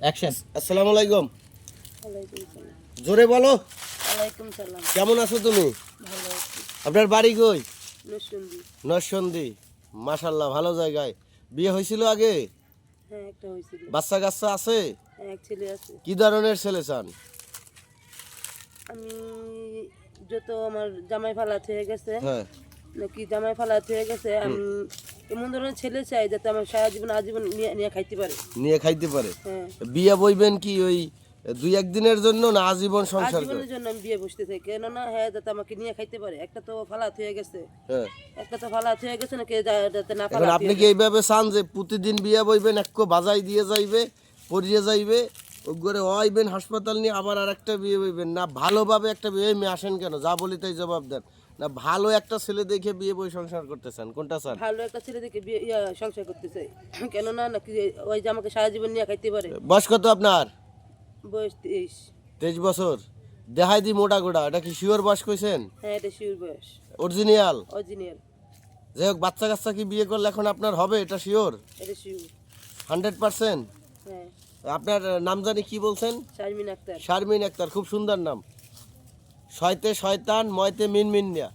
Action. আসসালামু আলাইকুম। ওয়ালাইকুম সালাম। জোরে বলো। ওয়ালাইকুম সালাম। কেমন আছো তুমি? ভালো আছি। আপনার বাড়ি কই? নরসিংদী। নরসিংদী। মাশাআল্লাহ, ভালো জায়গায়। বিয়ে হয়েছিল আগে? হ্যাঁ, একটা হয়েছিল। বাচ্চা কাচ্চা আছে? হ্যাঁ, এক ছেলে আছে। কি ধরনের ছেলে চান? আমি যত আমার জামাই ফালাত হয়ে গেছে হ্যাঁ। নাকি জামাই ফালাত হয়ে গেছে, আমি এমন ধরনের ছেলে চাই যাতে আমার সারা জীবন আজীবন নিয়ে নিয়ে খাইতে পারে। নিয়ে খাইতে পারে। হ্যাঁ, বিয়ে বইবেন কি ওই দুই একদিনের জন্য না আজীবন সংসার করে? আজীবনের জন্য আমি বিয়ে বসতে চাই, কেননা হ্যাঁ যাতে আমাকে নিয়ে খাইতে পারে। একটা তো ফালাত হয়ে গেছে, হ্যাঁ। একটা তো ফালাত হয়ে গেছে নাকি যাতে না এখন ফালাত আপনি কি এইভাবে চান যে প্রতিদিন বিয়ে বইবেন, একটু বাজাই দিয়ে যাইবে, পড়িয়ে যাইবে, ওগরে আইবেন হাসপাতাল নিয়ে আবার আর একটা বিয়ে বইবেন? না ভালোভাবে একটা বিয়ে মেয়ে আসেন কেন, যা বলি তাই জবাব দেন? না ভালো একটা ছেলে দেখে বিয়ে বই সংসার করতে চান, কোনটা চান? ভালো একটা ছেলে দেখে বিয়ে সংসার করতে চাই, কেননা নাকি ওই যে আমাকে সারা জীবন নিয়ে খাইতে পারে। বয়স কত আপনার? বয়স 23। 23 বছর। দেখাই দি মোটা গোড়া, এটা কি শিওর বয়স কইছেন? হ্যাঁ, এটা শিওর বয়স, অরিজিনাল? অরিজিনাল। যাই হোক, বাচ্চা কাচ্চা কি বিয়ে করলে এখন আপনার হবে, এটা শিওর? এটা শিওর। 100%? হ্যাঁ। আপনার নাম জানি কি বলছেন? শারমিন আক্তার। শারমিন আক্তার, খুব সুন্দর নাম। শয়তে শয়তান, ময়তে মিনমিনিয়া।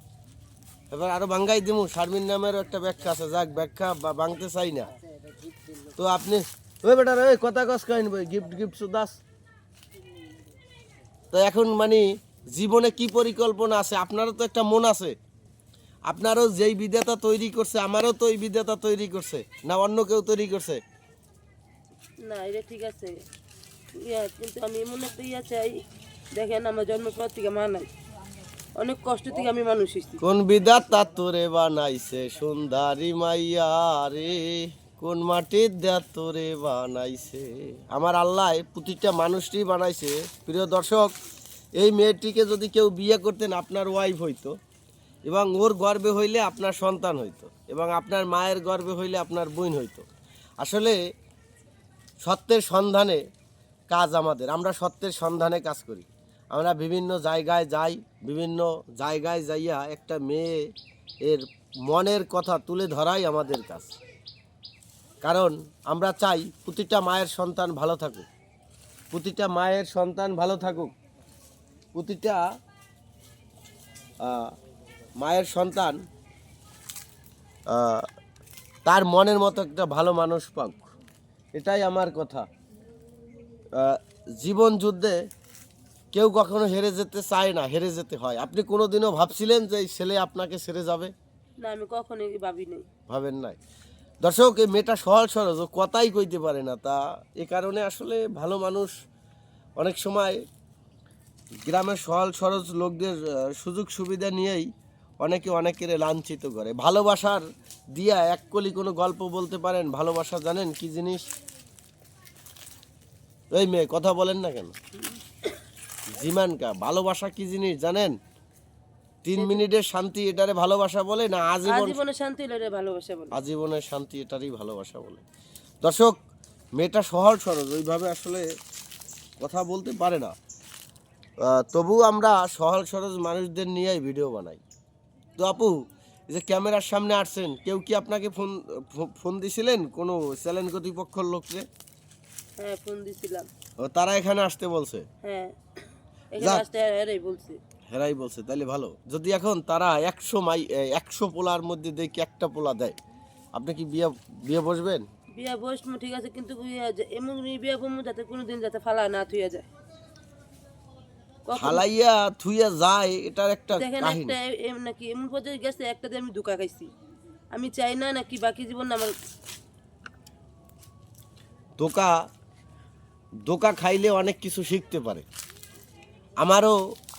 এবার আরো বাঙ্গাই দিমু, শারমিন নামেরও একটা ব্যাখ্যা আছে, যাক ব্যাখ্যা বাংতে চাই না। তো আপনি ওই বেটার ওই কথা কস কাহিন বই গিফট গিফট সুদাস। তো এখন মানে জীবনে কি পরিকল্পনা আছে? আপনারও তো একটা মন আছে। আপনারও যেই বিধাতা তৈরি করছে, আমারও তো এই বিধাতা তৈরি করছে, না অন্য কেউ তৈরি করছে? না, এটা ঠিক আছে, কিন্তু আমি এমন একটা চাই। দেখেন, আমার জন্মের পর থেকে মা নাই, অনেক কষ্ট থেকে আমি মানুষ হয়েছি। কোন বিধাতা তোরে বানাইছে সুন্দরী মাইয়া রে, কোন মাটির দেয়া তোরে বানাইছে? আমার আল্লাহ প্রতিটা মানুষটি বানাইছে। প্রিয় দর্শক, এই মেয়েটিকে যদি কেউ বিয়ে করতেন, আপনার ওয়াইফ হইতো, এবং ওর গর্ভে হইলে আপনার সন্তান হইতো, এবং আপনার মায়ের গর্ভে হইলে আপনার বোন হইতো। আসলে সত্যের সন্ধানে কাজ আমাদের, আমরা সত্যের সন্ধানে কাজ করি। আমরা বিভিন্ন জায়গায় যাই, বিভিন্ন জায়গায় যাইয়া একটা মেয়ে এর মনের কথা তুলে ধরাই আমাদের কাজ। কারণ আমরা চাই প্রতিটা মায়ের সন্তান ভালো থাকুক, প্রতিটা মায়ের সন্তান ভালো থাকুক, প্রতিটা মায়ের সন্তান তার মনের মতো একটা ভালো মানুষ পাক, এটাই আমার কথা। জীবন যুদ্ধে কেউ কখনো হেরে যেতে চায় না, হেরে যেতে হয়। আপনি কোনোদিনও ভাবছিলেন যে এই ছেলে আপনাকে ছেড়ে যাবে? না, আমি কখনোই ভাবি নাই। ভাবেন নাই। দর্শক, এই মেয়েটা সহজ সরজ, ও কথাই কইতে পারে না। তা এ কারণে আসলে ভালো মানুষ অনেক সময় গ্রামের সহজ সরজ লোকদের সুযোগ সুবিধা নিয়েই অনেকে অনেকের লাঞ্ছিত করে। ভালোবাসার দিয়া এক কলি কোনো গল্প বলতে পারেন? ভালোবাসা জানেন কি জিনিস? এই মেয়ে কথা বলেন না কেন? জিমানকা ভালোবাসা কি জিনিস জানেন? 3 মিনিটের শান্তি, এটারে ভালোবাসা বলে? না আজীবনের শান্তি হলে এটা ভালোবাসা বলে। আজীবনের শান্তি, এটারই ভালোবাসা বলে। দর্শক, মেয়েটা সহজ সরজ, ওইভাবে আসলে কথা বলতে পারে না। তবু আমরা সহজ সরজ মানুষদের নিয়েই ভিডিও বানাই। তো আপু, এই যে ক্যামেরার সামনে আসছেন, কেউ কি আপনাকে ফোন দিছিলেন কোনো চ্যানেল কর্তৃপক্ষের লোককে? হ্যাঁ, ফোন দিছিলাম। ও, তারা এখানে আসতে বলছে? হ্যাঁ, এখানে আসতে এরাই বলছে। হেরাই বলছে, তাইলে ভালো। যদি এখন তারা 100 পোলার মধ্যে দেখি একটা পোলা দেয়, আপনি কি বিয়ে বিয়ে বসবেন? বিয়া বসবো ঠিক আছে, কিন্তু এমন বিয়া বসবো যাতে কোনোদিন যাতে ফালা না থুইয়া যায়। ফালাইয়া থুইয়া যায়, এটার একটা দেখেন, কাহিনী। একটা নাকি এমন পর্যায়ে গেছে, একটা দিয়ে আমি ধোকা খাইছি। আমি চাই না নাকি বাকি জীবন আমার ধোকা ধোকা খাইলে অনেক কিছু শিখতে পারে।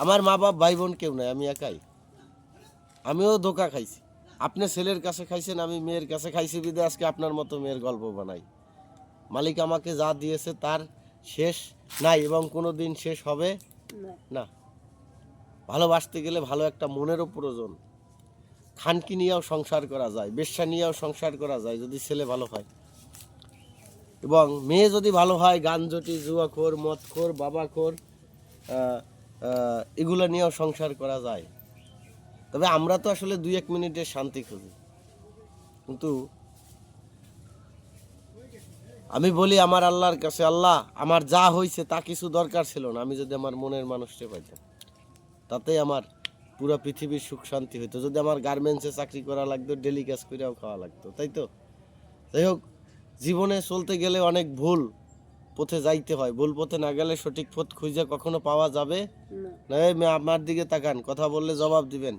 আমার মা বাপ ভাই বোন কেউ নাই, আমি একাই। আমিও ধোকা খাইছি। আপনি ছেলের কাছে খাইছেন, আমি মেয়ের কাছে খাইছি, বিদে আজকে আপনার মতো মেয়ের গল্প বানাই। মালিক আমাকে যা দিয়েছে তার শেষ নাই, এবং কোনো দিন শেষ হবে না। না। ভালোবাসতে গেলে ভালো একটা মনেরও প্রয়োজন। খানকি নিয়েও সংসার করা যায়, বেশ্যা নিয়েও সংসার করা যায় যদি ছেলে ভালো হয়, এবং মেয়ে যদি ভালো হয়, গাঞ্জটি, জুয়াখোর, মদখোর, বাবাখোর, এগুলো নিয়েও সংসার করা যায়। তবে আমরা তো আসলে 2-1 মিনিটের শান্তি খুঁজি, কিন্তু আমি বলি আমার আল্লাহর কাছে, আল্লাহ আমার যা হয়েছে তা কিছু দরকার ছিল না, আমি যদি আমার মনের মানুষটা পাইতাম তাতেই আমার পুরো পৃথিবীর সুখ শান্তি হইতো। যদি আমার গার্মেন্টসে চাকরি করা লাগতো, ডেলি কাজ করেও খাওয়া লাগতো, তাই তো? যাই হোক, জীবনে চলতে গেলে অনেক ভুল পথে যাইতে হয়, ভুল পথে না গেলে সঠিক পথ খুঁজে কখনো পাওয়া যাবে না। না। এই মেয়ে, আমার দিকে তাকান, কথা বললে জবাব দিবেন,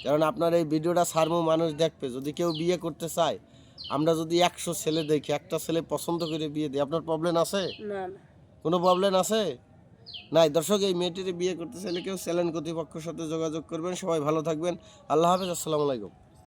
কারণ আপনার এই ভিডিওটা সারমো মানুষ দেখবে। যদি কেউ বিয়ে করতে চায়, আমরা যদি 100 ছেলে দেখি, একটা ছেলে পছন্দ করে বিয়ে দিই, আপনার প্রবলেম আছে? না না কোনো প্রবলেম আছে? নাই। দর্শক, এই মেয়েটির বিয়ে করতে চাইলে কেউ চ্যানেল কর্তৃপক্ষের সাথে যোগাযোগ করবেন। সবাই ভালো থাকবেন। আল্লাহ হাফেজ, আসসালামু আলাইকুম।